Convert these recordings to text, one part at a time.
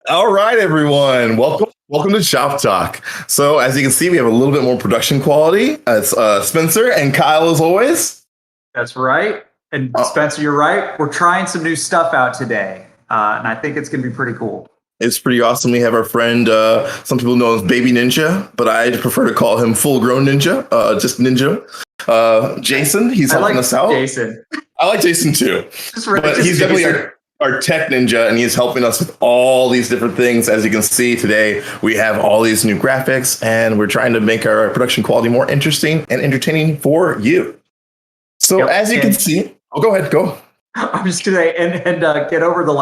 All right, everyone. Welcome to Shop Talk. So, as you can see, we have a little bit more production quality. It's Spencer and Kyle, as always. That's right. And Oh, Spencer, you're right. We're trying some new stuff out today, and I think it's going to be pretty cool. it's pretty awesome. We have our friend, some people know him as Baby Ninja, but I prefer to call him Full Grown Ninja, just Ninja. Jason, he's I helping like us out. Jason. I like Jason too, but he's definitely our tech ninja, and he's helping us with all these different things. As you can see today, we have all these new graphics, and we're trying to make our production quality more interesting and entertaining for you. So, Yep. as you can see, go ahead, go. I'm just today and get over the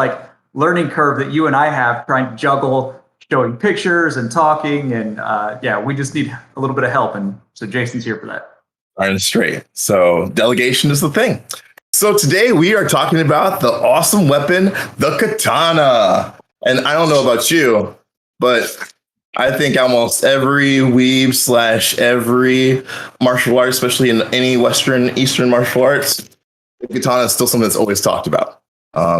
learning curve that you and I have trying to juggle showing pictures and talking, and yeah, we just need a little bit of help, and so Jason's here for that. Iron straight. So, delegation is the thing. So today we are talking about the awesome weapon, the katana. And I don't know about you, but I think almost every weeb / every martial art, especially in any Western, Eastern martial arts, the katana is still something that's always talked about.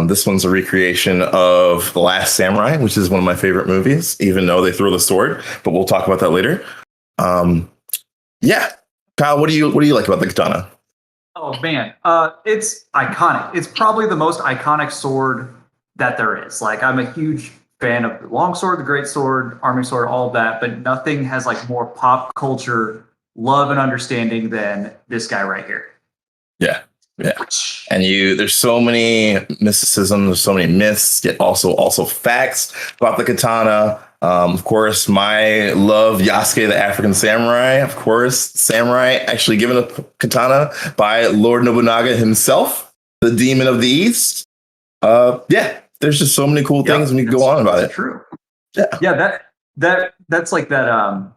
This one's a recreation of The Last Samurai, which is one of my favorite movies, even though they throw the sword, but we'll talk about that later. Yeah. Kyle, what do you like about the katana? Oh man, it's iconic. It's probably the most iconic sword that there is. Like, I'm a huge fan of the long sword, the great sword, army sword, all of that, but nothing has more pop culture love and understanding than this guy right here. Yeah. Yeah. And there's so many mysticism, there's so many myths, yet also facts about the katana. Of course, my love, Yasuke, the African samurai. Of course, samurai actually given a katana by Lord Nobunaga himself, the demon of the East. Yeah, there's just so many cool things when you go on about it. True. Yeah, That's like that.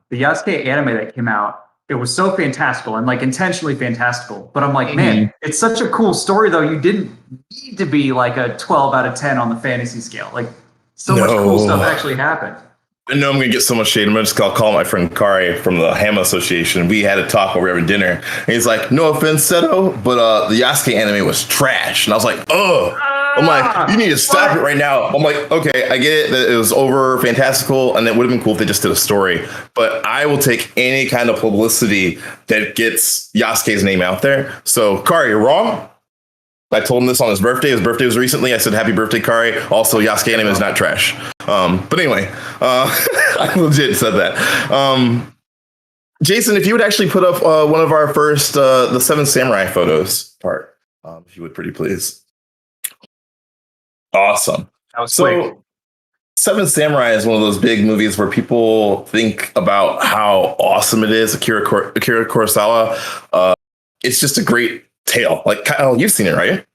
The Yasuke anime that came out. It was so fantastical and intentionally fantastical. But I'm like, man, it's such a cool story though. You didn't need to be like a 12 out of 10 on the fantasy scale. Like, so much cool stuff actually happened. I know I'm going to get so much shade. I'm just going to call my friend Kari from the Hama Association. We had a talk while we were having dinner. And he's like, no offense, Seto, but the Yasuke anime was trash. And I was like, oh. I'm like, you need to stop it right now. I'm like, okay, I get it that it was over fantastical, and it would have been cool if they just did a story. But I will take any kind of publicity that gets Yasuke's name out there. So, Kari, you're wrong. I told him this on his birthday. His birthday was recently. I said, happy birthday, Kari. Also, Yasuke anime is not trash. But anyway, I legit said that. Jason, if you would actually put up one of our first, the Seven Samurai photos part, if you would, pretty please. Awesome. That was quick. Seven Samurai is one of those big movies where people think about how awesome it is. Akira Kurosawa. It's just a great tale. Like, Kyle, you've seen it, right?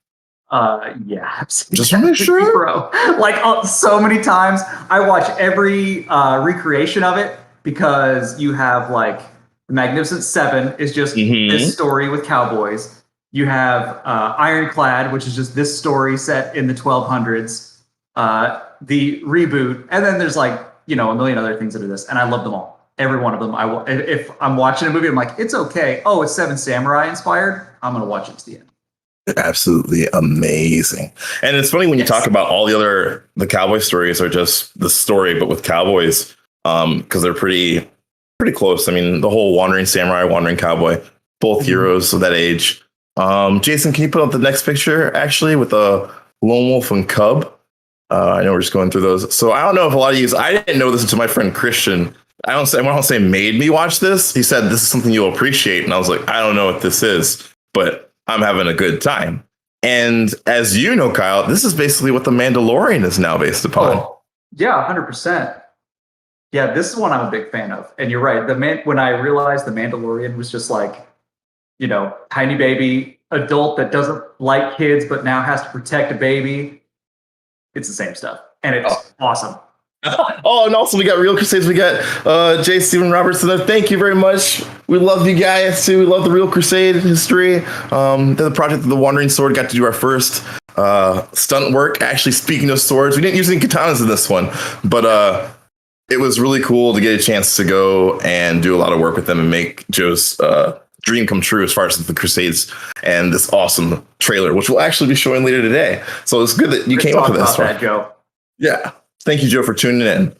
Yeah, I've seen just want to make sure, bro. So many times. I watch every recreation of it because you have the Magnificent Seven is just this story with cowboys. You have Ironclad, which is just this story set in the 1200s. The reboot, and then there's a million other things that are this, and I love them all. Every one of them. If I'm watching a movie, I'm like, it's okay. Oh, it's Seven Samurai inspired. I'm gonna watch it to the end. Absolutely amazing. And it's funny when you talk about all the cowboy stories are just the story, but with cowboys, because they're pretty close. I mean, the whole wandering samurai, wandering cowboy, both heroes of that age. Jason, can you put up the next picture actually with a lone wolf and cub? I know we're just going through those. So I don't know if a lot of you, I didn't know this until my friend Christian. I don't say made me watch this. He said, this is something you'll appreciate. And I was like, I don't know what this is, but I'm having a good time. And as you know, Kyle, this is basically what The Mandalorian is now based upon. Oh, yeah, 100%. Yeah, this is one I'm a big fan of. And you're right. When I realized The Mandalorian was just tiny baby adult that doesn't like kids, but now has to protect a baby. It's the same stuff. And it's awesome. Oh, and also we got Real Crusades. We got J. Stephen Robertson there. Thank you very much. We love you guys too. We love the Real Crusade history. The project of the Wandering Sword got to do our first stunt work. Actually, speaking of swords, we didn't use any katanas in this one, but it was really cool to get a chance to go and do a lot of work with them and make Joe's dream come true as far as the Crusades and this awesome trailer, which we'll actually be showing later today. So it's good that you came up with this one. That, Joe. Yeah. Thank you, Joe, for tuning in.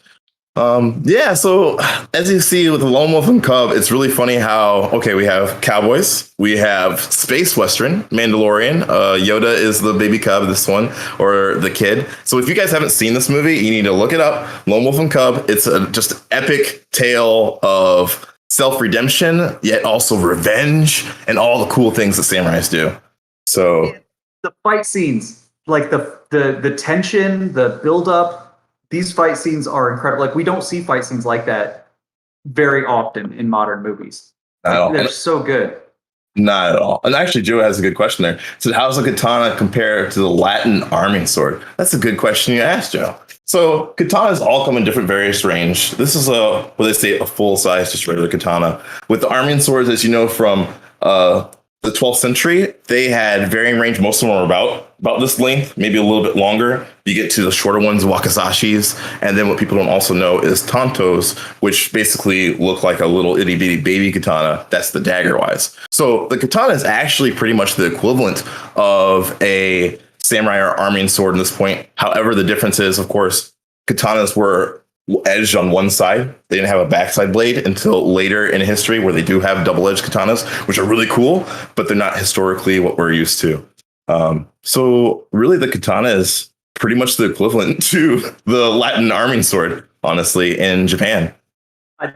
Yeah, so as you see with the Lone Wolf and Cub, it's really funny how, okay, we have cowboys, we have space western, Mandalorian, Yoda is the baby cub, this one, or the kid. So if you guys haven't seen this movie, you need to look it up. Lone Wolf and Cub, it's a just epic tale of self-redemption, yet also revenge, and all the cool things that samurais do. So the fight scenes, like the tension, the build-up, these fight scenes are incredible. Like we don't see fight scenes like that very often in modern movies. Like, they're so good. Not at all. And actually, Joe has a good question there. So, how does a katana compare to the Latin arming sword? That's a good question you asked, Joe. So, katanas all come in different various range. This is what they say, a full size, just regular katana. With the arming swords, as you know from the 12th century, they had varying range. Most of them are about this length, maybe a little bit longer. You get to the shorter ones, wakazashis, and then what people don't also know is tantos, which basically look like a little itty bitty baby katana. That's the dagger wise. So the katana is actually pretty much the equivalent of a samurai or arming sword in this point. However, the difference is, of course, katanas were edged on one side. They didn't have a backside blade until later in history, where they do have double-edged katanas, which are really cool, but they're not historically what we're used to. So really the katana is pretty much the equivalent to the Latin arming sword, honestly, in Japan.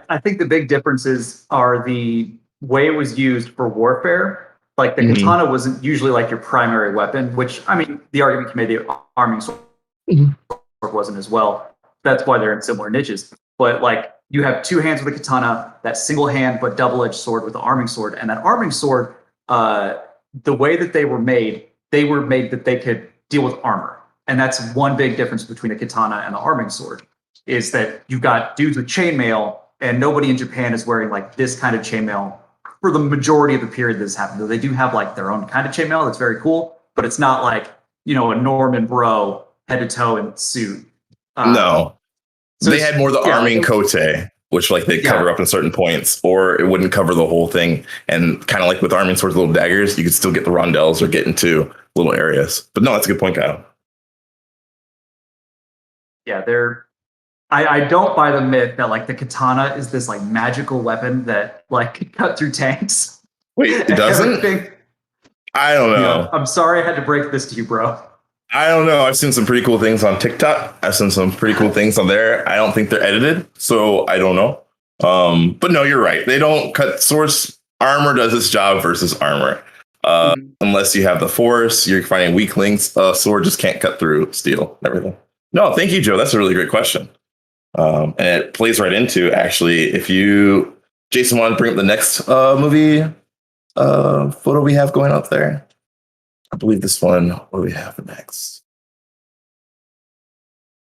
I think the big differences are the way it was used for warfare. Like the katana wasn't usually like your primary weapon, which, I mean, the argument can be the arming sword wasn't as well. That's why they're in similar niches. But like you have two hands with a katana, that single hand but double-edged sword with the arming sword. And that arming sword, the way that they were made that they could deal with armor. And that's one big difference between a katana and the arming sword, is that you've got dudes with chainmail, and nobody in Japan is wearing like this kind of chainmail for the majority of the period this happened. Though they do have like their own kind of chainmail that's very cool, but it's not like, a Norman bro head to toe in suit. No. So they had more the arming cote, which like they cover up in certain points, or it wouldn't cover the whole thing. And kind of like with arming swords, little daggers, you could still get the rondelles or get into little areas. But no, that's a good point, Kyle. Yeah, I don't buy the myth that like the katana is this like magical weapon that like can cut through tanks. Wait, it doesn't? I don't know. I'm sorry I had to break this to you, bro. I don't know. I've seen some pretty cool things on TikTok. I've seen some pretty cool things on there. I don't think they're edited, so I don't know. But no, you're right. They don't cut source. Armor does its job versus armor. Unless you have the force, you're finding weak links. Sword just can't cut through steel and everything. No, thank you, Joe. That's a really great question. And it plays right into, actually, if you, Jason, want to bring up the next movie photo we have going up there? I believe this one. What do we have next?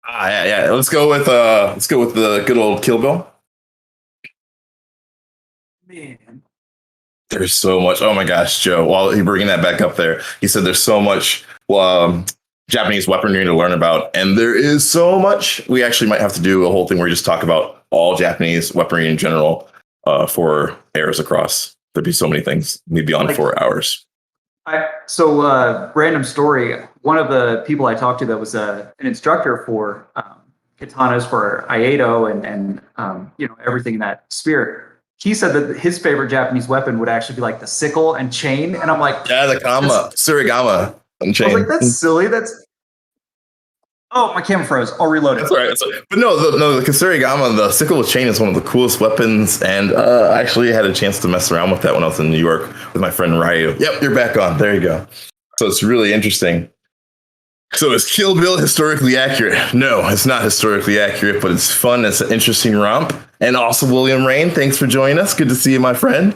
Yeah. Let's go with the good old Kill Bill. Man, there's so much. Oh my gosh, Joe! While you're bringing that back up there, he said there's so much Japanese weaponry to learn about, and there is so much. We actually might have to do a whole thing where we just talk about all Japanese weaponry in general for eras across. There'd be so many things. We'd be on 4 hours. Random story. One of the people I talked to that was an instructor for katanas for Aido and everything in that spirit. He said that his favorite Japanese weapon would actually be like the sickle and chain, and I'm like, the kama, surigama and chain. I was like, that's silly. Oh, my camera froze. I'll reload it. That's all right. But the surigama, the sickle with chain, is one of the coolest weapons, and I actually had a chance to mess around with that when I was in New York with my friend Ryu. Yep, you're back on. There you go. So it's really interesting. So is Kill Bill historically accurate? No, it's not historically accurate, but it's fun. It's an interesting romp. And also William Rain, thanks for joining us. Good to see you, my friend.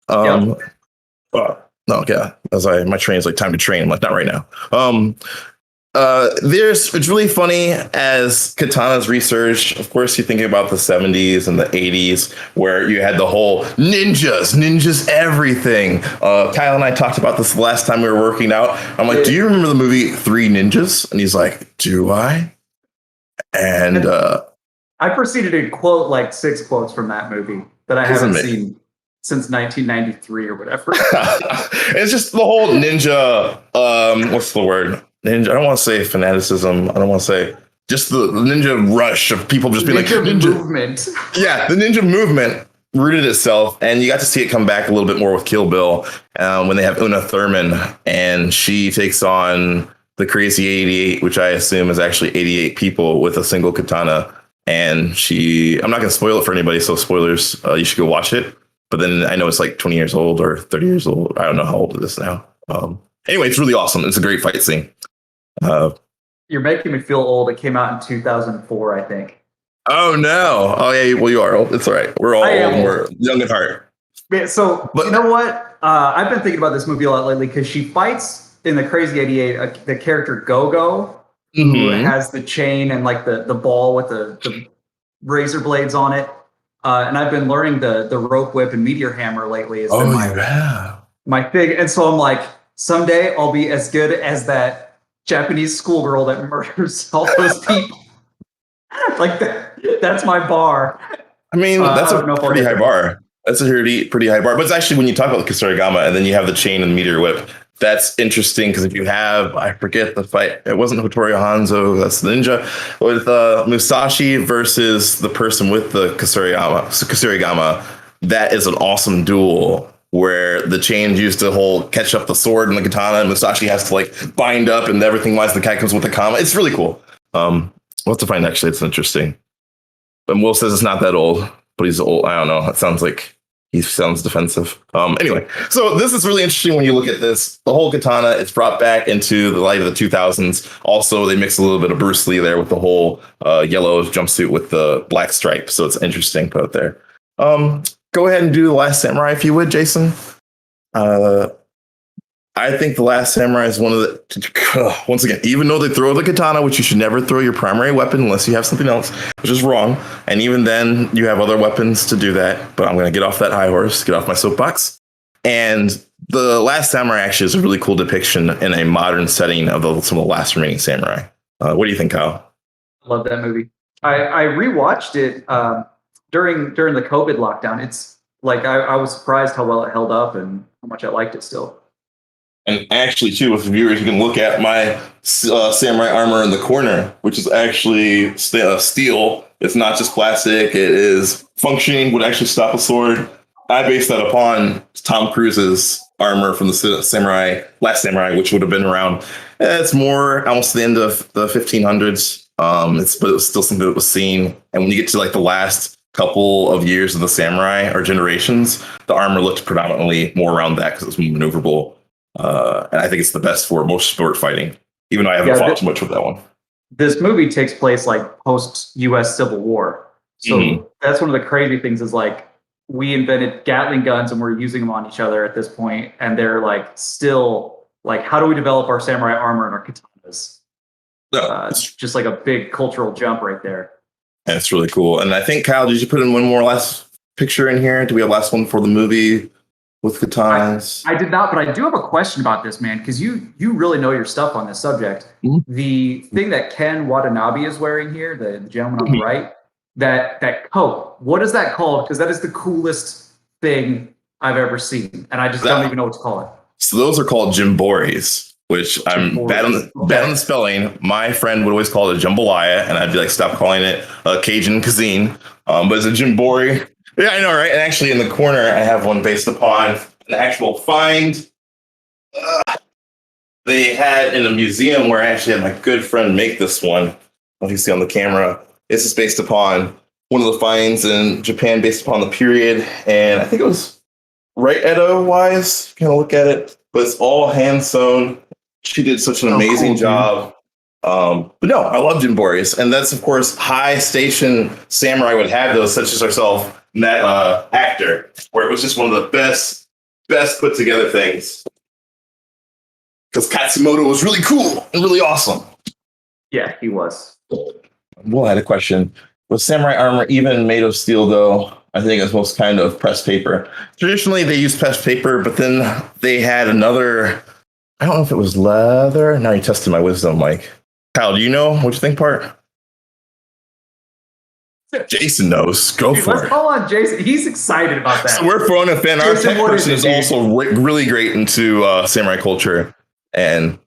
My train's like time to train. I'm like, not right now. It's really funny as katanas research. Of course, you think about the 70s and the 80s where you had the whole ninjas everything. Kyle and I talked about this the last time we were working out. I'm like, do you remember the movie Three Ninjas? And he's like, do I? And I proceeded to quote like 6 quotes from that movie that I haven't seen since 1993 or whatever. It's just the whole ninja, what's the word? Ninja, I don't want to say fanaticism. I don't want to say just the ninja rush of people just being like ninja movement. Yeah, the ninja movement rooted itself, and you got to see it come back a little bit more with Kill Bill when they have Una Thurman, and she takes on the Crazy 88, which I assume is actually 88 people with a single katana. And I'm not going to spoil it for anybody, so spoilers, you should go watch it. But then I know it's like 20 years old or 30 years old. I don't know how old it is now. Anyway, it's really awesome. It's a great fight scene. You're making me feel old. It came out in 2004, I think. Oh, no. Oh, yeah. Well, you are old. It's all right. We're all old. We're young at heart. So, you know what? I've been thinking about this movie a lot lately because she fights in the Crazy 88, the character Go-Go, who has the chain and like the ball with the razor blades on it. And I've been learning the rope whip and meteor hammer lately. It's been my thing. And so I'm like, someday I'll be as good as that Japanese schoolgirl that murders all those people. Like that's my bar. I mean, that's a pretty high bar. That's a pretty high bar. But it's actually, when you talk about the Kusarigama and then you have the chain and the meteor whip, that's interesting because if you have, I forget the fight, it wasn't Hattori Hanzo, that's the ninja, with Musashi versus the person with the Kusarigama, that is an awesome duel where the chains used to catch up the sword and the katana, and Musashi has to like bind up and everything while the guy comes with the kama. It's really cool. We'll have to find actually, it's interesting. And Will says it's not that old, but he's old. I don't know. It sounds like he sounds defensive. Anyway, so this is really interesting when you look at this. The whole katana, it's brought back into the light of the 2000s. Also, they mix a little bit of Bruce Lee there with the whole yellow jumpsuit with the black stripe. So it's interesting put there. Go ahead and do The Last Samurai if you would, Jason. I think The Last Samurai is one of the, once again, even though they throw the katana, which you should never throw your primary weapon unless you have something else, which is wrong. And even then you have other weapons to do that. But I'm going to get off that high horse, get off my soapbox. And The Last Samurai actually is a really cool depiction in a modern setting of some of the last remaining samurai. What do you think, Kyle? Love that movie. I rewatched it during the COVID lockdown. It's like, I was surprised how well it held up and how much I liked it still. And actually, too, with viewers, you can look at my samurai armor in the corner, which is actually steel. It's not just plastic. It is functioning, would actually stop a sword. I based that upon Tom Cruise's armor from the Last Samurai, which would have been around. It's more almost the end of the 1500s. But it was still something that was seen. And when you get to like the last couple of years of the samurai or generations, the armor looked predominantly more around that because it was more maneuverable. And I think it's the best for most sport fighting, even though I haven't fought too much with that one. This movie takes place like post-US Civil War. So that's one of the crazy things is like we invented Gatling guns and we're using them on each other at this point. And they're like still like, how do we develop our samurai armor and our katanas? It's just like a big cultural jump right there. And it's really cool. And I think, Kyle, did you put in one more last picture in here? Do we have last one for the movie? With katanas. I did not, but I do have a question about this, man, because you really know your stuff on this subject. The thing that Ken Watanabe is wearing here, the gentleman on the right, that coat, what is that called? Because that is the coolest thing I've ever seen, and I just don't even know what to call it. So those are called jimboris, which I'm bad on the spelling. My friend would always call it a jambalaya, and I'd be like, stop calling it a Cajun cuisine. But it's a jimbori. Yeah, I know, right? And actually, in the corner, I have one based upon an actual find they had in a museum where I actually had my good friend make this one. I don't know if you see on the camera. This is based upon one of the finds in Japan based upon the period. And I think it was right Edo-wise. Kind of look at it. But it's all hand-sewn. She did such an amazing job. But no, I love jimboris. And that's, of course, high station samurai would have those, such as herself. That actor, where it was just one of the best put together things. Because Katsumoto was really cool and really awesome. Yeah, he was. Well, I had a question. Was samurai armor even made of steel, though? I think it's most kind of pressed paper. Traditionally, they used pressed paper, but then they had another, I don't know if it was leather. Now you're testing my wisdom, Mike. Kyle, do you know what you think part? Jason knows. Go for it. Let's call on Jason. He's excited about that. So we're throwing a fan. Our tech person is also really great into samurai culture. And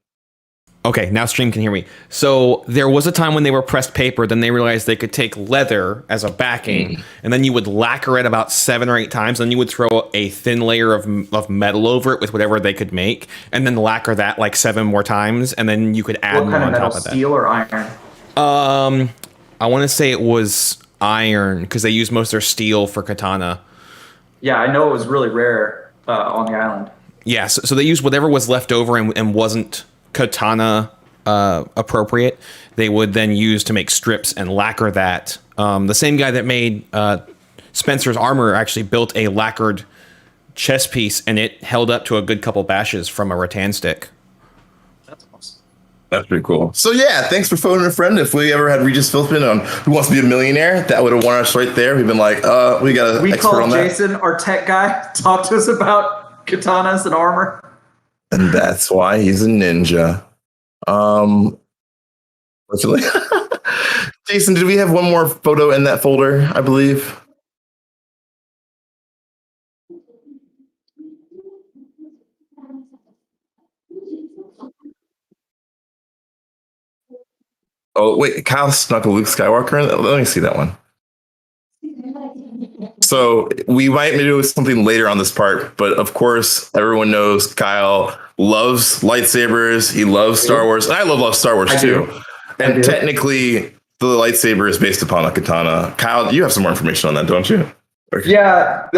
Okay, now stream can hear me. So there was a time when they were pressed paper, then they realized they could take leather as a backing, and then you would lacquer it about 7 or 8 times, then you would throw a thin layer of metal over it with whatever they could make, and then lacquer that like 7 more times, and then you could add more on top of that. Steel or iron? I want to say it was iron, because they used most of their steel for Katana. Yeah, I know it was really rare on the island. Yeah, so they used whatever was left over and wasn't Katana appropriate. They would then use to make strips and lacquer that. The same guy that made Spencer's armor actually built a lacquered chest piece, and it held up to a good couple bashes from a rattan stick. That's awesome. That's pretty cool. So yeah, thanks for phoning a friend. If we ever had Regis Philpin on Who Wants to Be a Millionaire, that would have won us right there. We've been like, we got an expert on that. We called Jason, our tech guy, talk to us about katanas and armor. And that's why he's a ninja. Jason, did we have one more photo in that folder, I believe? Oh, wait, Kyle snuck a Luke Skywalker. Let me see that one. So we might do something later on this part, but of course, everyone knows Kyle loves lightsabers. He loves Star Wars. And I love Star Wars too. And technically, the lightsaber is based upon a katana. Kyle, you have some more information on that, don't you? Okay. Yeah,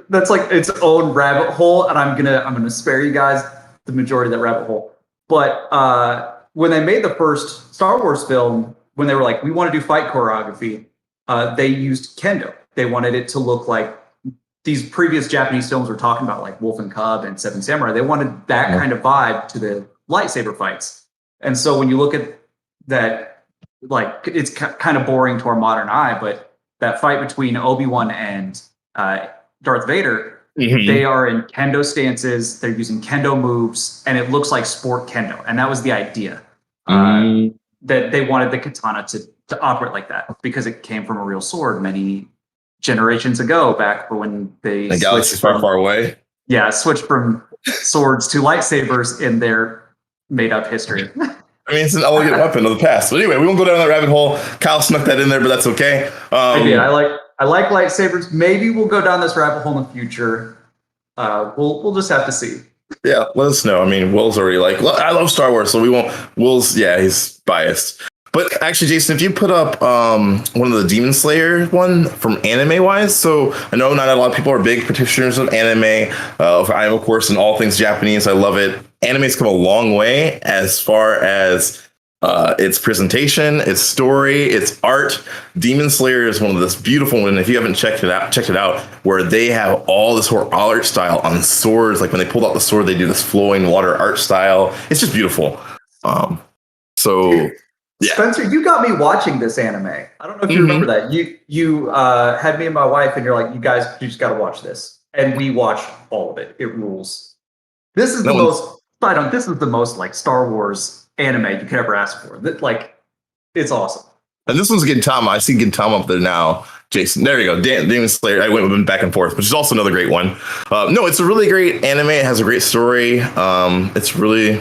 that's like its own rabbit hole, and I'm gonna spare you guys the majority of that rabbit hole. But when they made the first Star Wars film, when they were like, we want to do fight choreography, they used kendo. They wanted it to look like these previous Japanese films were talking about, like Wolf and Cub and Seven Samurai. They wanted that kind of vibe to the lightsaber fights. And so when you look at that, like, it's kind of boring to our modern eye, but that fight between Obi-Wan and Darth Vader, they are in kendo stances. They're using kendo moves, and it looks like sport kendo. And that was the idea, that they wanted the katana to operate like that, because it came from a real sword many generations ago, back when the galaxy far away. Yeah, switched from swords to lightsabers in their made-up history. I mean, it's an elegant weapon of the past. But anyway, we won't go down that rabbit hole. Kyle snuck that in there, but that's okay. I did. I like lightsabers. Maybe we'll go down this rabbit hole in the future. We'll just have to see. Yeah, let us know. I mean, Will's already like, I love Star Wars, so we won't. Will's, yeah, he's biased. But actually, Jason, if you put up one of the Demon Slayer one from anime wise, so I know not a lot of people are big practitioners of anime. I am, of course, in all things Japanese. I love it. Anime's come a long way as far as its presentation, its story, its art. Demon Slayer is one of this beautiful one. If you haven't checked it out, where they have all this whole art style on swords. Like when they pulled out the sword, they do this flowing water art style. It's just beautiful. Yeah. Spencer, you got me watching this anime. I don't know if you remember that. You had me and my wife, and you're like, you just got to watch this, and we watched all of it. It rules. This is the most like Star Wars anime you could ever ask for. Like, it's awesome. And this one's Gintama. I see Gintama up there now. Jason, there you go. Demon Slayer. I went with him back and forth, which is also another great one. No, it's a really great anime. It has a great story. It's really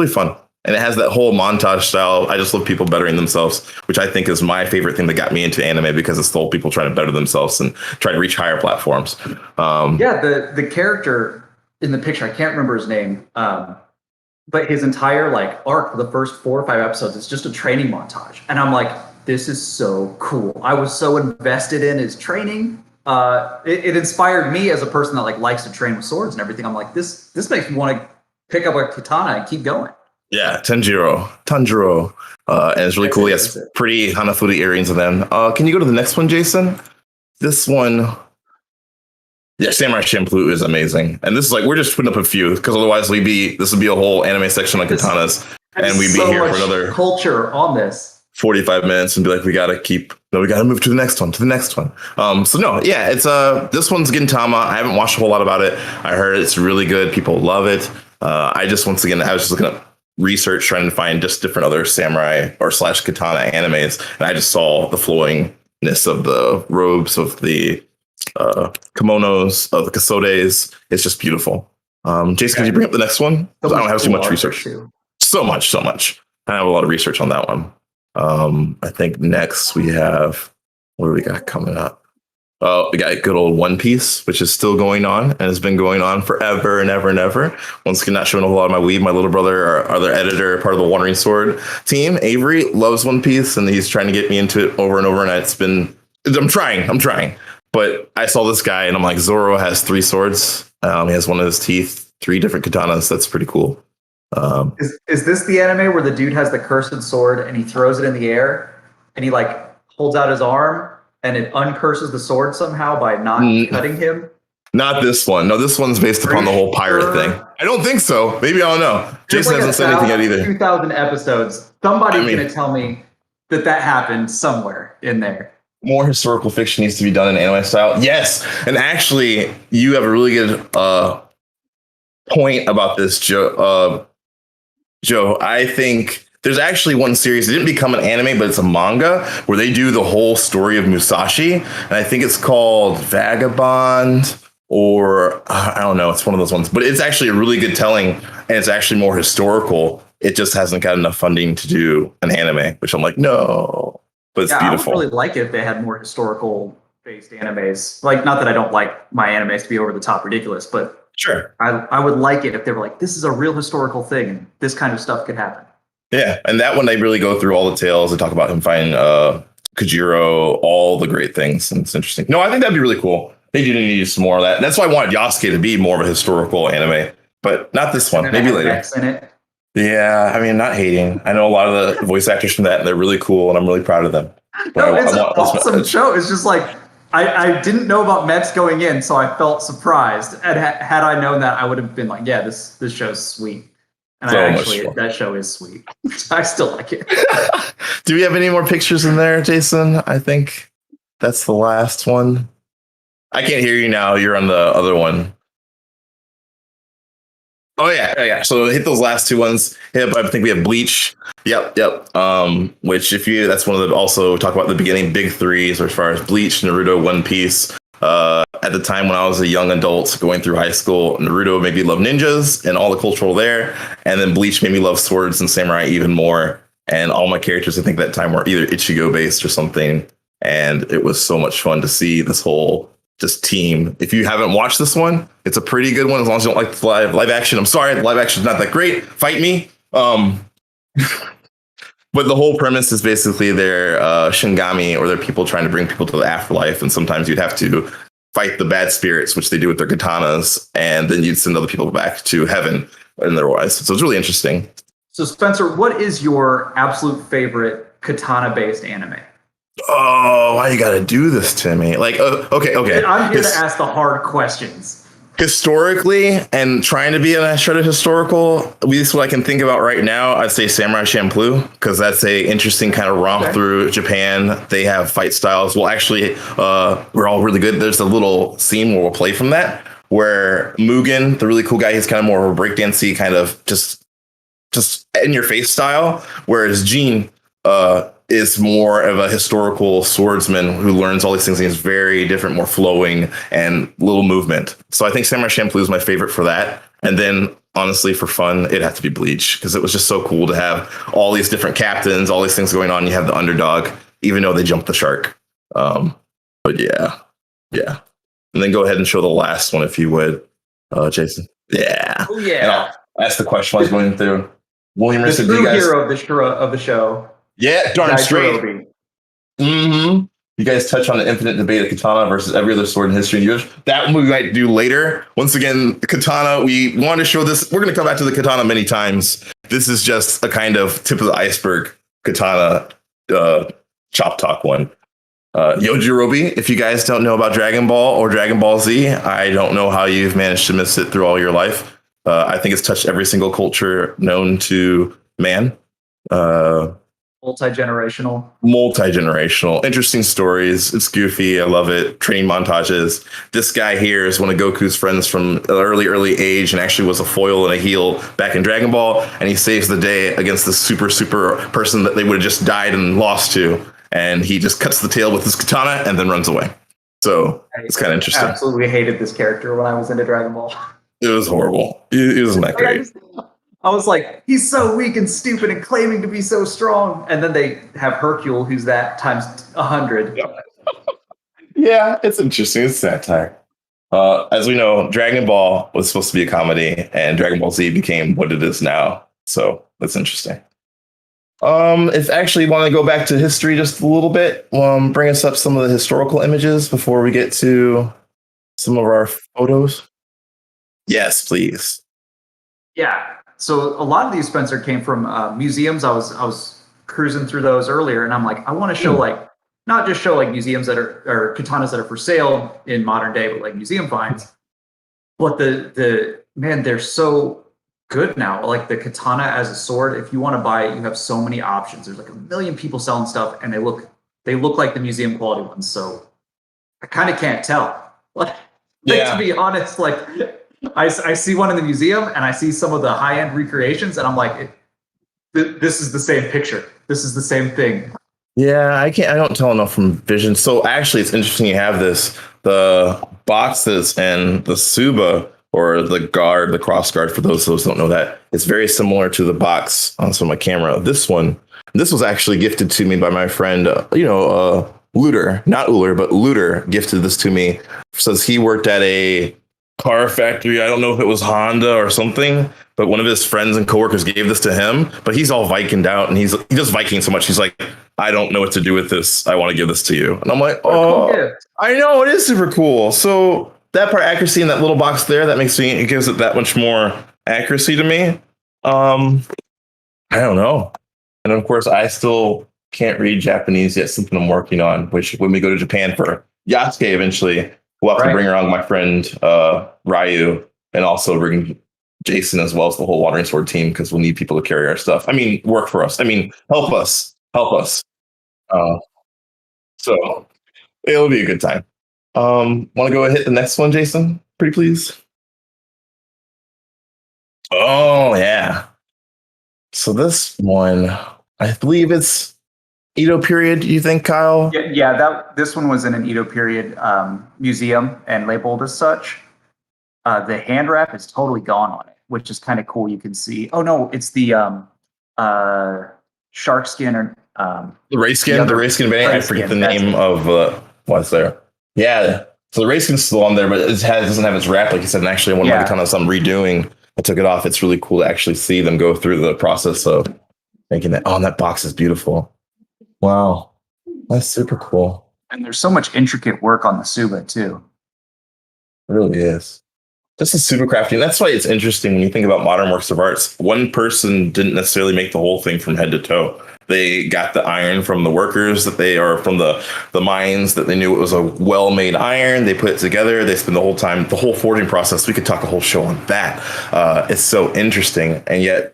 fun. And it has that whole montage style. I just love people bettering themselves, which I think is my favorite thing that got me into anime, because it's the whole people trying to better themselves and try to reach higher platforms. The character in the picture, I can't remember his name, but his entire like arc for the first 4 or 5 episodes is just a training montage. And I'm like, this is so cool. I was so invested in his training. It inspired me as a person that like likes to train with swords and everything. I'm like, this makes me want to pick up a katana and keep going. Yeah, Tanjiro. And it's really cool. He has pretty Hanafuda earrings in them. Can you go to the next one, Jason? This one. Yeah, Samurai Champloo is amazing. And this is like, we're just putting up a few, because otherwise this would be a whole anime section on katanas. And we'd be here for another culture on this 45 minutes and be like, we gotta move to the next one, it's this one's Gintama. I haven't watched a whole lot about it. I heard it's really good. People love it. I was just looking up research, trying to find just different other samurai or / katana animes, and I just saw the flowingness of the robes, of the kimonos, of the kasodes. It's just beautiful. Jason, could you bring up the next one? I don't have too much research. So So much, so much. I have a lot of research on that one. I think next we have, what do we got coming up? Oh, we got good old One Piece, which is still going on and has been going on forever and ever and ever. Once again, not showing a whole lot of my weed. My little brother, our other editor, part of the Wandering Sword team, Avery, loves One Piece, and he's trying to get me into it over and over. And I'm trying. But I saw this guy, and I'm like, Zoro has 3 swords. He has one in his teeth, 3 different katanas. That's pretty cool. Is this the anime where the dude has the cursed sword and he throws it in the air and he like holds out his arm and it uncurses the sword somehow by not cutting him? Not this one. No, this one's based upon the whole pirate thing. I don't think so. Maybe, I don't know. Jason hasn't said anything yet either. 2,000 episodes. Somebody's going to tell me that happened somewhere in there. More historical fiction needs to be done in anime style. Yes. And actually, you have a really good point about this, Joe. I think there's actually one series. It didn't become an anime, but it's a manga where they do the whole story of Musashi. And I think it's called Vagabond, or I don't know. It's one of those ones, but it's actually a really good telling, and it's actually more historical. It just hasn't got enough funding to do an anime, which I'm like, no, but it's beautiful. I would really like it if they had more historical based animes. Like, not that I don't like my animes to be over the top ridiculous, but sure, I would like it if they were like, this is a real historical thing and this kind of stuff could happen. Yeah, and that one they really go through all the tales. They talk about him finding Kojiro, all the great things, and it's interesting. No, I think that'd be really cool. They do need some more of that. That's why I wanted Yasuke to be more of a historical anime, but not this one. Maybe later. In it. Yeah, I mean, not hating. I know a lot of the voice actors from that, and they're really cool, and I'm really proud of them. No, it's an awesome show. It's just like, I didn't know about mechs going in, so I felt surprised. And had I known that, I would have been like, yeah, this show's sweet. And that show is sweet. I still like it. Do we have any more pictures in there, Jason? I think that's the last one. I can't hear you now. You're on the other one. Oh yeah. So hit those last 2 ones. I think we have Bleach. Yep. Which that's one of the, also talk about the beginning big 3s as far as Bleach, Naruto, One Piece. At the time when I was a young adult going through high school, Naruto made me love ninjas and all the cultural there, and then Bleach made me love swords and samurai even more. And all my characters, I think, that time were either Ichigo based or something, and it was so much fun to see this whole just team. If you haven't watched this one, it's a pretty good one as long as you don't like the live action. I'm sorry, the live action is not that great. Fight me. But the whole premise is basically they're Shingami, or they're people trying to bring people to the afterlife. And sometimes you'd have to fight the bad spirits, which they do with their katanas. And then you'd send other people back to heaven in their lives. So it's really interesting. So Spencer, what is your absolute favorite katana-based anime? Oh, why you got to do this to me? Like, okay. I'm here to ask the hard questions. Historically, and trying to be a shred of historical, at least what I can think about right now, I'd say Samurai Champloo, because that's a interesting kind of romp through Japan. They have fight styles. Well, actually, we're all really good. There's a little scene where we'll play from that, where Mugen, the really cool guy, he's kind of more of a breakdancey kind of just in your face style, whereas Gene is more of a historical swordsman who learns all these things. And he's very different, more flowing and little movement. So I think Samurai Champloo is my favorite for that. And then honestly, for fun, it'd have to be Bleach, because it was just so cool to have all these different captains, all these things going on. You have the underdog, even though they jumped the shark. But yeah. And then go ahead and show the last one if you would, Jason. Yeah. Oh yeah. That's the question I was going through. William, the true hero of the show. Yeah, darn straight. Mm-hmm. You guys touch on the infinite debate of katana versus every other sword in history. That one we might do later. Once again, katana, we want to show this. We're going to come back to the katana many times. This is just a kind of tip of the iceberg katana chop talk one. Yojirobe, if you guys don't know about Dragon Ball or Dragon Ball Z, I don't know how you've managed to miss it through all your life. I think it's touched every single culture known to man. Multi-generational. Interesting stories. It's goofy. I love it. Training montages. This guy here is one of Goku's friends from an early age, and actually was a foil and a heel back in Dragon Ball. And he saves the day against this super person that they would have just died and lost to. And he just cuts the tail with his katana and then runs away. So it's kind of interesting. I absolutely hated this character when I was into Dragon Ball. It was horrible. It wasn't that great. I was like, he's so weak and stupid and claiming to be so strong. And then they have Hercule, who's that times 100. Yeah, it's interesting. It's satire. As we know, Dragon Ball was supposed to be a comedy, and Dragon Ball Z became what it is now. So that's interesting. If actually want to go back to history just a little bit, bring us up some of the historical images before we get to some of our photos. Yes, please. Yeah. So a lot of these, Spencer, came from museums. I was cruising through those earlier, and I'm like, I want to show like not just show like museums that are or katanas that are for sale in modern day, but like museum finds. But the man, they're so good now. Like the katana as a sword, if you want to buy it, you have so many options. There's like a million people selling stuff, and they look like the museum quality ones. So I kind of can't tell. Like Yeah. to be honest, like I see one in the museum and I see some of the high end recreations, and I'm like, this is the same picture. This is the same thing. Yeah, I can't. I don't tell enough from vision. So actually, it's interesting you have this. The boxes and the suba or the guard, the cross guard. For those who don't know that, it's very similar to the box on some of my camera. This was actually gifted to me by my friend. Luder, not Uller, but Luder gifted this to me. Says he worked at a car factory. I don't know if it was Honda or something, but one of his friends and coworkers gave this to him. But he's all Vikinged out, and he does Viking so much. He's like, I don't know what to do with this. I want to give this to you. And I'm like, oh, I know it is super cool. So that part accuracy in that little box there, it gives it that much more accuracy to me. I don't know. And of course, I still can't read Japanese yet. Something I'm working on. Which when we go to Japan for Yasuke eventually, we'll have to bring around my friend Ryu, and also bring Jason as well as the whole Wandering Sword team, because we'll need people to carry our stuff. I mean, work for us. I mean, help us. So it'll be a good time. Want to go and hit the next one, Jason? Pretty please. Oh yeah. So this one, I believe it's Edo period. You think, Kyle? Yeah. This one was in an Edo period museum and labeled as such. The hand wrap is totally gone on it, which is kind of cool. You can see. Oh no, it's the shark skin or The race skin bandit. I forget the name of what's there. Yeah. So the race skin's still on there, but doesn't have its wrap, like you said. And actually, one of the kind of some redoing, I took it off. It's really cool to actually see them go through the process of making that. Oh, and that box is beautiful. Wow. That's super cool. And there's so much intricate work on the Suba too. It really is. This is super crafty. And that's why it's interesting when you think about modern works of arts. One person didn't necessarily make the whole thing from head to toe. They got the iron from the workers from the mines that they knew it was a well-made iron. They put it together. They spend the whole time, the whole forging process. We could talk a whole show on that. It's so interesting. And yet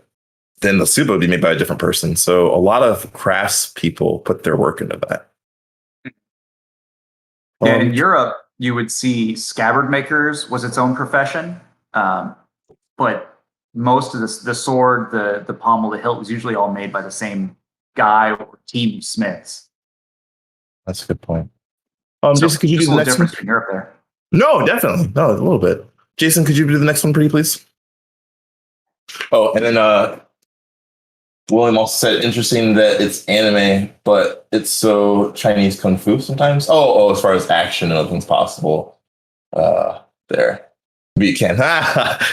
then the Suba would be made by a different person. So a lot of crafts people put their work into that. In Europe, you would see scabbard makers was its own profession. But most of the sword, the pommel, the hilt was usually all made by the same guy or team of smiths. That's a good point. So Jason, could you do the next one? In Europe there. No, definitely. No, a little bit. Jason, could you do the next one, pretty please? Oh, and then William also said, interesting that it's anime, but it's so Chinese kung fu sometimes. Oh, as far as action and other things possible. There. But you can.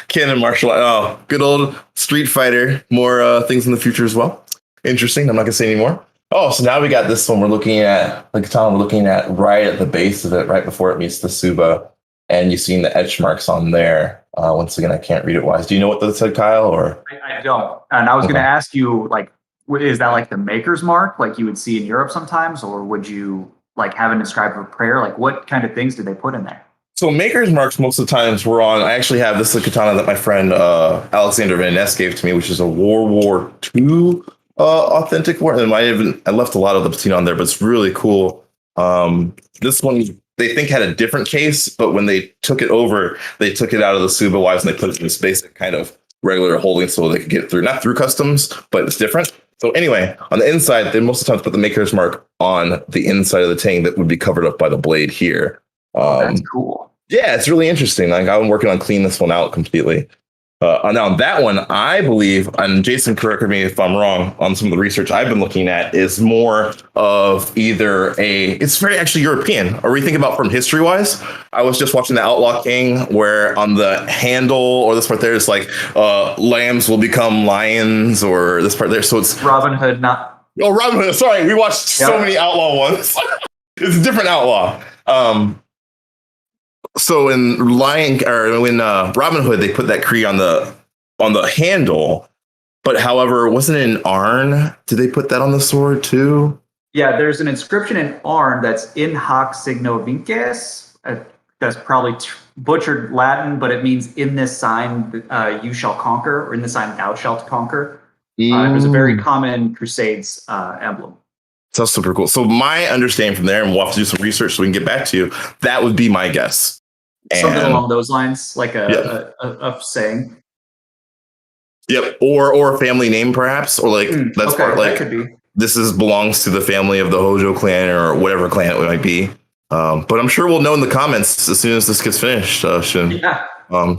Canon martial art. Oh, good old Street Fighter. More things in the future as well. Interesting. I'm not going to say any more. Oh, so now we got this one. We're looking at the katana. We're looking at right at the base of it, right before it meets the Suba. And you've seen the etch marks on there. Once again, I can't read it wise. Do you know what that said, Kyle? Or I don't. And I was going to ask you, like, is that like the maker's mark, like you would see in Europe sometimes, or would you like have an inscribed for prayer? Like, what kind of things did they put in there? So maker's marks most of the times were on. I actually have this katana that my friend Alexander Van Ness gave to me, which is a World War II authentic one. And I left a lot of the patina on there, but it's really cool. This one they think had a different case, but when they took it over, they took it out of the Suba wise and they put it in this basic kind of regular holding so they could get through, not through customs, but it's different. So anyway, on the inside, they most of the time put the maker's mark on the inside of the tang that would be covered up by the blade here. That's cool. Yeah, it's really interesting. Like I'm working on cleaning this one out completely. Now that one, I believe, and Jason, correct me if I'm wrong on some of the research I've been looking at, is more of either it's very actually European. Or we think about from history wise. I was just watching the Outlaw King, where on the handle or this part there is like lambs will become lions, or this part there. So it's Robin Hood, not. Oh, Robin Hood. Sorry, we watched so many Outlaw ones. It's a different Outlaw. So in Robin Hood, they put that Kree on the handle, but however, wasn't it in Arn? Did they put that on the sword too? Yeah, there's an inscription in Arn that's in hoc signo vinces. That's probably butchered Latin, but it means in this sign you shall conquer, or in this sign thou shalt conquer. It was a very common Crusades emblem. That's super cool. So my understanding from there, and we'll have to do some research so we can get back to you, that would be my guess. Something along those lines, like a saying. Yep, or a family name perhaps, or like that's okay, part like that could be. This belongs to the family of the Hojo clan or whatever clan it might be. But I'm sure we'll know in the comments as soon as this gets finished. Shin. Yeah.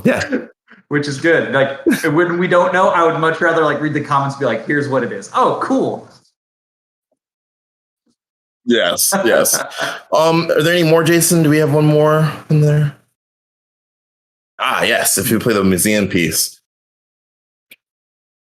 Yeah. Which is good. Like when we don't know, I would much rather like read the comments and be like, here's what it is. Oh, cool. Yes. Are there any more, Jason? Do we have one more in there? Ah, yes. If you play the museum piece.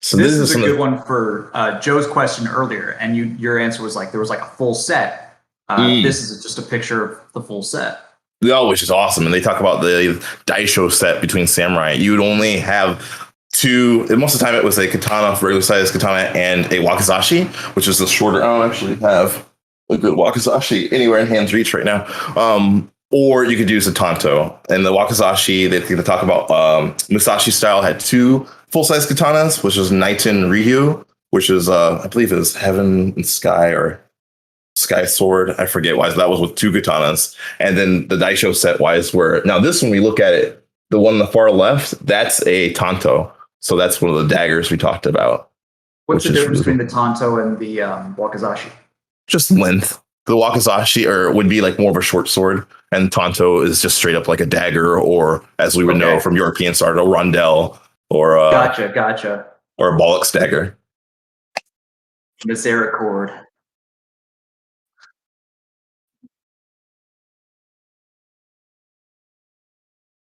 So this is a good one for Joe's question earlier, and your answer was like there was like a full set. This is just a picture of the full set. Oh, which is awesome. And they talk about the daisho set between samurai. You would only have two. Most of the time, it was a katana, regular size katana, and a wakizashi, which is the shorter. I don't actually have a good wakizashi anywhere in hand's reach right now. Or you could use a tanto. And the wakizashi, they talk about Musashi style had two full-size katanas, which is Naiten Ryu, which is I believe is Heaven and Sky or Sky Sword. I forget why. That was with two katanas. And then the daisho set wise were now this one we look at it, the one on the far left, that's a tanto. So that's one of the daggers we talked about. What's the difference between the tanto and the wakizashi? Just length. The wakizashi would be like more of a short sword, and tanto is just straight up like a dagger, or as we would know from European art, a rondelle, or gotcha, or a bollocks dagger. Misericord.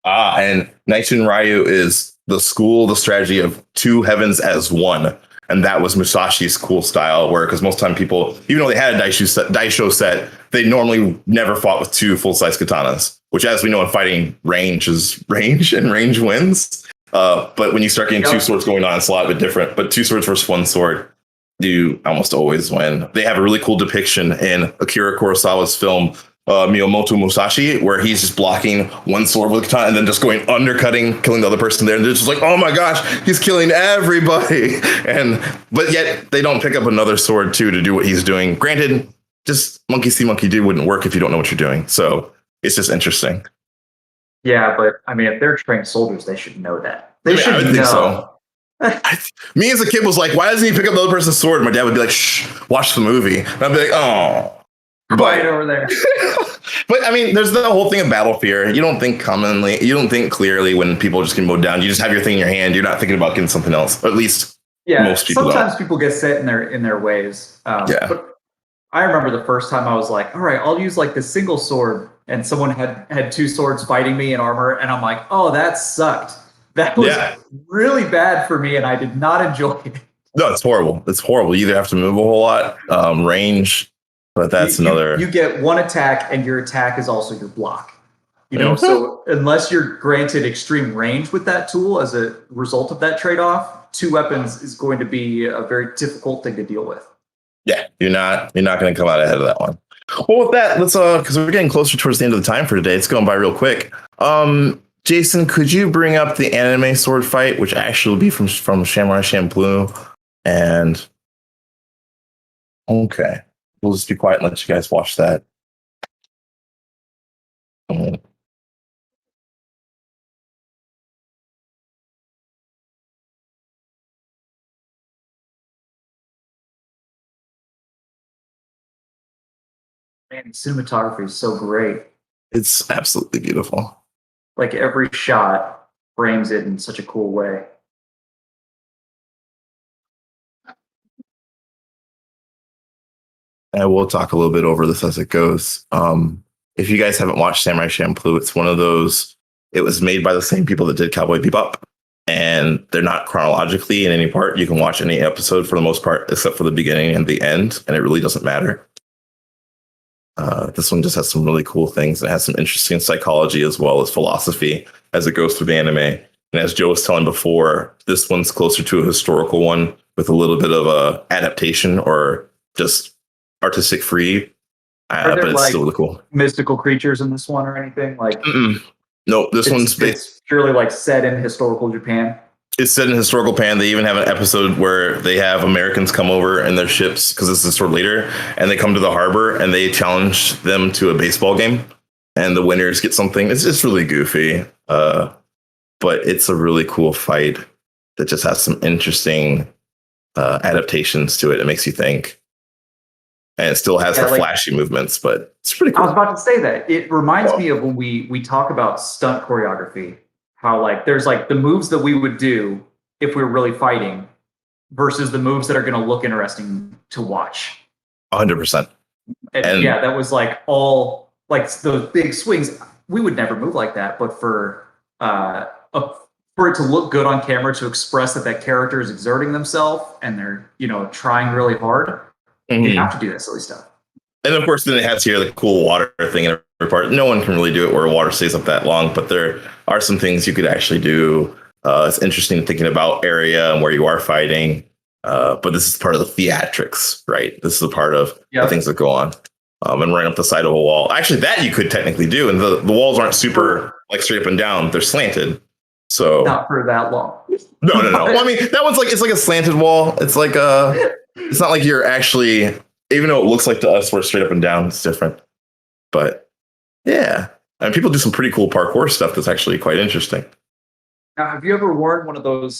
And Naiten Ryu is the strategy of two heavens as one. And that was Musashi's cool style, where because most time people, even though they had a daisho set, they normally never fought with two full-size katanas, which as we know in fighting, range is range and range wins. But when you start getting two swords going on, it's a lot bit different. But two swords versus one sword, you almost always win. They have a really cool depiction in Akira Kurosawa's film Miyamoto Musashi, where he's just blocking one sword with a katana and then just going undercutting, killing the other person there. And they're just like, oh my gosh, he's killing everybody. But yet they don't pick up another sword too to do what he's doing. Granted, just monkey see, monkey do wouldn't work if you don't know what you're doing. So it's just interesting. Yeah, but I mean, if they're trained soldiers, they should know that. They should I would think so. Me as a kid was like, why doesn't he pick up the other person's sword? My dad would be like, shh, watch the movie. And I'd be like, oh. Right over there. But I mean, there's the whole thing of battle fear. You don't think clearly when people just get mowed down. You just have your thing in your hand. You're not thinking about getting something else. Or at least most people sometimes don't. People get set in their ways. But I remember the first time I was like, all right, I'll use like the single sword, and someone had two swords fighting me in armor, and I'm like, oh, that sucked. That was really bad for me, and I did not enjoy it. No, it's horrible. It's horrible. You either have to move a whole lot, range. But that's another. You get one attack, and your attack is also your block. You know, so unless you're granted extreme range with that tool as a result of that trade-off, two weapons is going to be a very difficult thing to deal with. Yeah, you're not going to come out ahead of that one. Well, with that, let's because we're getting closer towards the end of the time for today. It's going by real quick. Jason, could you bring up the anime sword fight, which actually will be from Samurai Champloo? And okay. We'll just be quiet and let you guys watch that. Man, cinematography is so great. it's absolutely beautiful. Like every shot frames it in such a cool way. And we'll talk a little bit over this as it goes. If you guys haven't watched Samurai Champloo, it's one of those. It was made by the same people that did Cowboy Bebop, and they're not chronologically in any part. You can watch any episode for the most part, except for the beginning and the end, and it really doesn't matter. This one just has some really cool things. It has some interesting psychology as well as philosophy as it goes through the anime. And as Joe was telling before, this one's closer to a historical one with a little bit of a adaptation or just artistic free. Are there but it's still really cool. Mystical creatures in this one or anything? Like, no, this one's it's purely like set in historical Japan. It's set in historical Japan. They even have an episode where they have Americans come over in their ships because this is sort of later, and they come to the harbor and they challenge them to a baseball game, and the winners get something. It's just really goofy, but it's a really cool fight that just has some interesting adaptations to it. It makes you think, and it still has the flashy movements, but it's pretty cool. I was about to say that it reminds me of when we talk about stunt choreography. How like there's like the moves that we would do if we were really fighting versus the moves that are going to look interesting to watch. 100%. And yeah, that was like all like those big swings. We would never move like that, but for it to look good on camera, to express that character is exerting themselves and they're trying really hard, you have to do that silly stuff. And of course, then it has here the cool water thing in every part. No one can really do it where water stays up that long, but there are some things you could actually do. It's interesting thinking about area and where you are fighting. But this is part of the theatrics, right? This is a part of the things that go on. And running up the side of a wall. Actually, that you could technically do. And the walls aren't super like straight up and down. They're slanted. So not for that long. No. Well, I mean, that one's like, it's like a slanted wall. It's like it's not like you're actually, even though it looks like to us we're straight up and down, it's different. But yeah, and people do some pretty cool parkour stuff that's actually quite interesting. Now, have you ever worn one of those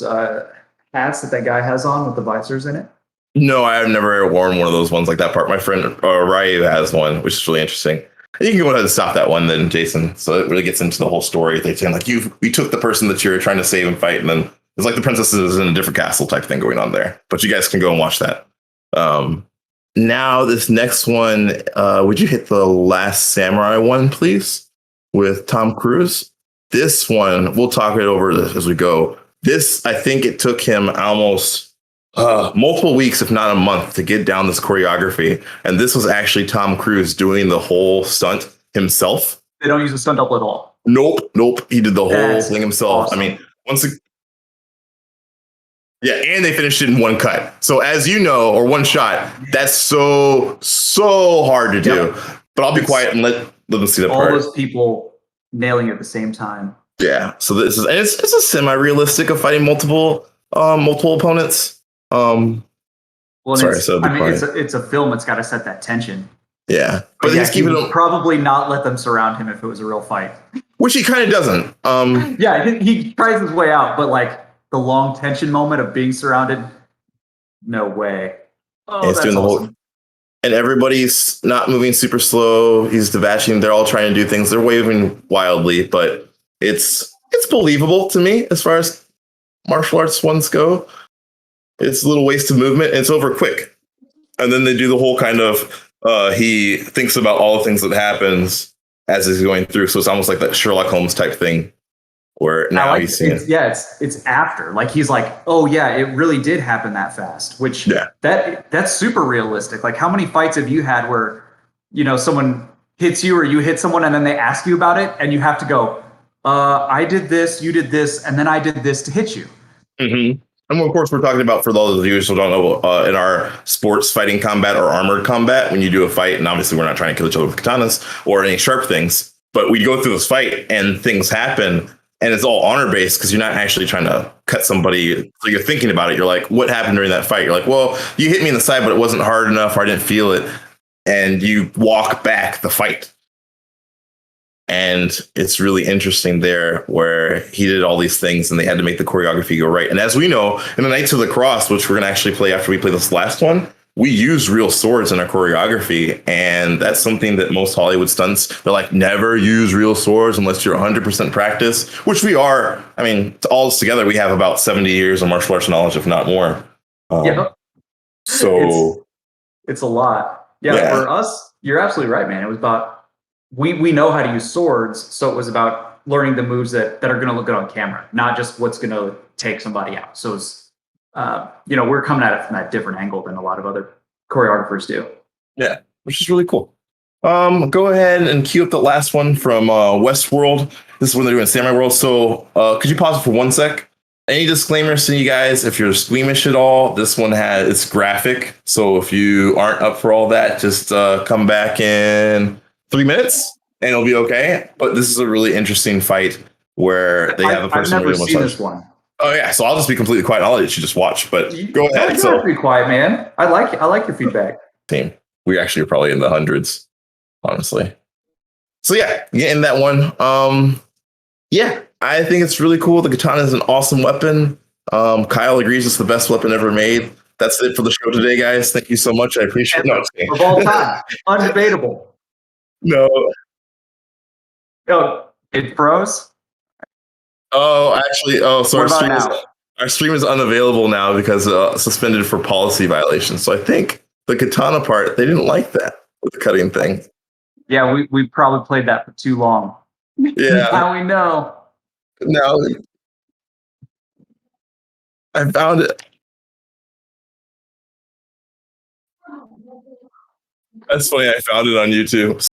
hats that guy has on with the visors in it? No, I've never worn one of those ones like that part. My friend Ryu has one, which is really interesting. And you can go ahead and stop that one then, Jason. So it really gets into the whole story. They say like we took the person that you're trying to save and fight, and then it's like the princess is in a different castle type thing going on there. But you guys can go and watch that. Now, this next one, would you hit the Last Samurai one, please, with Tom Cruise? This one, we'll talk it over as we go. This, I think it took him almost multiple weeks, if not a month, to get down this choreography. And this was actually Tom Cruise doing the whole stunt himself. They don't use a stunt double at all? Nope. He did the whole thing himself. Awesome. I mean, yeah, and they finished it in one cut. So as you know, or one shot, that's so hard to do. But I'll be quiet and let them see that part. All those people nailing it at the same time. Yeah. So this is, and it's a semi-realistic of fighting multiple opponents. Well, it's a film. It's got to set that tension. Yeah, but he's keeping them. Probably not let them surround him if it was a real fight. Which he kind of doesn't. Yeah, he tries his way out, but like the long tension moment of being surrounded, no way. Oh, it's doing the whole, and everybody's not moving super slow. He's debashing. They're all trying to do things. They're waving wildly, but it's believable to me as far as martial arts ones go. It's a little waste of movement, and it's over quick. And then they do the whole kind of he thinks about all the things that happens as he's going through. So it's almost like that Sherlock Holmes type thing. Where now he's seeing it's after, like he's like, oh yeah, it really did happen that fast, which that's super realistic. Like how many fights have you had where someone hits you or you hit someone and then they ask you about it and you have to go, I did this, you did this, and then I did this to hit you. Mm-hmm. And of course, we're talking about, for those of you who don't know, in our sports fighting combat or armored combat, when you do a fight, and obviously we're not trying to kill each other with katanas or any sharp things, but we go through this fight and things happen. And it's all honor based because you're not actually trying to cut somebody. So you're thinking about it. You're like, what happened during that fight? You're like, well, you hit me in the side, but it wasn't hard enough. Or I didn't feel it. And you walk back the fight. And it's really interesting there where he did all these things and they had to make the choreography go right. And as we know, in the Knights of the Cross, which we're going to actually play after we play this last one, we use real swords in our choreography. And that's something that most Hollywood stunts, they're like, never use real swords unless you're 100% practice, which we are. I mean, all this together, we have about 70 years of martial arts knowledge, if not more. So it's a lot. Yeah, for us, you're absolutely right, man. It was about we know how to use swords, so it was about learning the moves that are going to look good on camera, not just what's going to take somebody out. So it's we're coming at it from that different angle than a lot of other choreographers do. Yeah, which is really cool. Go ahead and cue up the last one from Westworld. This is when they're doing Samurai World. So could you pause it for 1 sec? Any disclaimers to you guys? If you're squeamish at all, this one it's graphic. So if you aren't up for all that, just come back in 3 minutes and it'll be okay. But this is a really interesting fight where they have a person. I've never seen this one. Oh yeah, so I'll just be completely quiet. I'll let you just watch. But go ahead. You have to be quiet, man. I like your feedback. Team, we actually are probably in the hundreds, honestly. So yeah, getting that one. Yeah, I think it's really cool. The katana is an awesome weapon. Kyle agrees it's the best weapon ever made. That's it for the show today, guys. Thank you so much. I appreciate it. Of all time, undebatable. No. Oh, it froze. Oh, actually, so what about now? Our stream is unavailable now because suspended for policy violations. So I think the katana part, they didn't like that with the cutting thing. Yeah, we probably played that for too long. Yeah. Now we know. Now I found it. That's funny. I found it on YouTube.